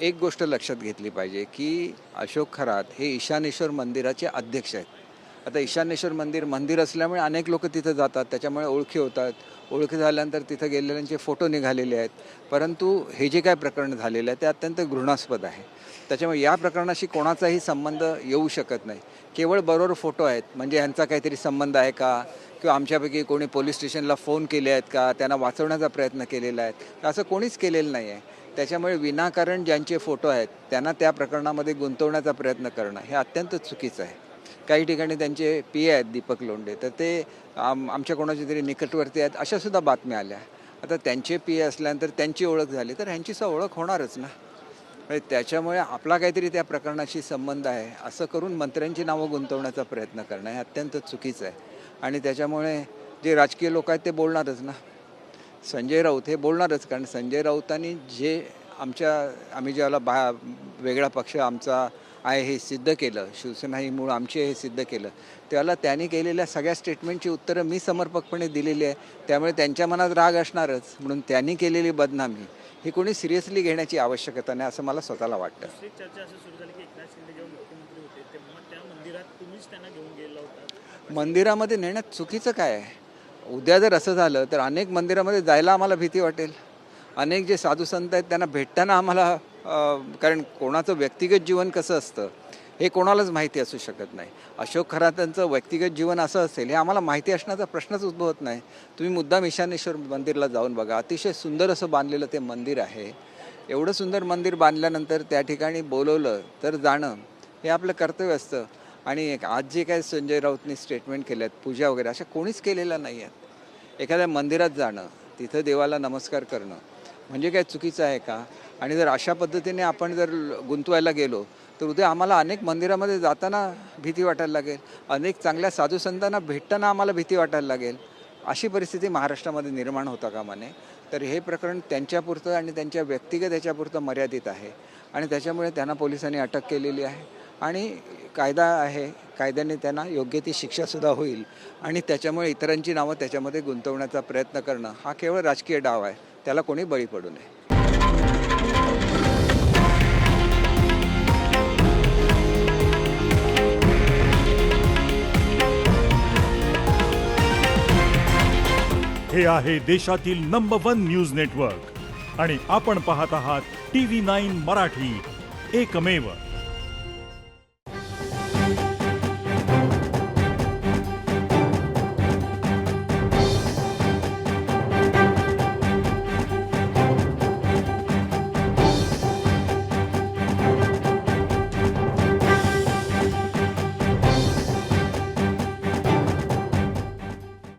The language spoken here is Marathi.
एक गोष्ट लक्षात घेतली पाहिजे की अशोक खरात हे ईशानेश्वर मंदिराचे अध्यक्ष आहेत. आता ईशानेश्वर मंदिर असल्यामुळे अनेक लोक तिथं जातात, त्याच्यामुळे ओळखी होतात. ओळखी झाल्यानंतर तिथं गेलेल्यांचे फोटो निघालेले आहेत. परंतु हे जे काय प्रकरण झालेलं आहे ते अत्यंत घृणास्पद आहे. त्याच्यामुळे या प्रकरणाशी कोणाचाही संबंध येऊ शकत नाही. केवळ बरोबर फोटो आहेत म्हणजे यांचा काहीतरी संबंध आहे का, किंवा आमच्यापैकी कोणी पोलीस स्टेशनला फोन केले आहेत का, त्यांना वाचवण्याचा प्रयत्न केलेला आहे, तर असं कोणीच केलेलं नाही आहे. त्याच्यामुळे विनाकारण ज्यांचे फोटो आहेत त्यांना त्या प्रकरणामध्ये गुंतवण्याचा प्रयत्न करणं हे अत्यंत चुकीचं आहे. काही ठिकाणी त्यांचे पी ए आहेत दीपक लोंढे, तर ते आमच्या कोणाच्या तरी निकटवर्ती आहेत अशासुद्धा बातम्या आल्या. आता त्यांचे पी ए असल्यानंतर त्यांची ओळख झाली तर ह्यांचीसुद्धा ओळख होणारच ना. त्याच्यामुळे आपला काहीतरी त्या प्रकरणाशी संबंध आहे असं करून मंत्र्यांची नावं गुंतवण्याचा प्रयत्न करणं हे अत्यंत चुकीचं आहे. आणि त्याच्यामुळे जे राजकीय लोक आहेत ते बोलणारच ना. संजय राऊत हे बोलणारच, कारण संजय राऊतांनी जे आम्ही ज्याला वेगळा पक्ष आमचा आहे हे सिद्ध केलं, शिवसेना ही मूळ आमची हे सिद्ध केलं, त्याला त्यांनी केलेल्या सगळ्या स्टेटमेंटची उत्तरं मी समर्पकपणे दिलेली आहे. त्यामुळे त्यांच्या मनात राग असणारच, म्हणून त्यांनी केलेली बदनामी ही कोणी सिरियसली घेण्याची आवश्यकता नाही असं मला स्वतःला वाटतं. चर्चा असं सुरू झाली की एकनाथ शिंदे जेव्हा मुख्यमंत्री होते तेव्हा त्या मंदिरात तुम्हीच त्यांना घेऊन गेला होता. मंदिरामध्ये नेण्यात चुकीचं काय आहे? उद्या जर असं झालं तर अनेक मंदिरामध्ये जायला आम्हाला भीती वाटेल. अनेक जे साधू संत आहेत त्यांना भेटताना आम्हाला कारण कोणाचं व्यक्तिगत जीवन कसं असतं हे कोणालाच माहिती असू शकत नाही. अशोक खरातांचं व्यक्तिगत जीवन असं असेल हे आम्हाला माहिती असण्याचा प्रश्नच उद्भवत नाही. तुम्ही मुद्दाम ईशानेश्वर मंदिरला जाऊन बघा, अतिशय सुंदर असं बांधलेलं ते मंदिर आहे. एवढं सुंदर मंदिर बांधल्यानंतर त्या ठिकाणी बोलवलं तर जाणं हे आपलं कर्तव्य असतं. आणि आज जे काय संजय राऊतनी स्टेटमेंट केले आहेत, पूजा वगैरे अशा कोणीच केलेल्या नाही आहेत. एखाद्या मंदिरात जाणं, तिथं देवाला नमस्कार करणं म्हणजे काय चुकीचं आहे का? आणि जर अशा पद्धतीने आपण जर गुंतवायला गेलो तर उद्या आम्हाला अनेक मंदिरामध्ये जाताना भीती वाटायला लागेल, अनेक चांगल्या साधू संतांना भेटताना आम्हाला भीती वाटायला लागेल. अशी परिस्थिती महाराष्ट्रामध्ये निर्माण होता कामा नये. तर हे प्रकरण त्यांच्यापुरतं आणि त्यांच्या व्यक्तिगत याच्यापुरतं मर्यादित आहे आणि त्याच्यामुळे त्यांना पोलिसांनी अटक केलेली आहे. आणि कायदा आहे, कायद्याने त्यांना योग्य ती शिक्षासुद्धा होईल. आणि त्याच्यामुळे इतरांची नावं त्याच्यामध्ये गुंतवण्याचा प्रयत्न करणं हा केवळ राजकीय डाव आहे, त्याला कोणी बळी पडू नये. हे आहे देशातील नंबर 1 न्यूज नेटवर्क आणि आपण पाहत आहात TV9 मराठी, एकमेव.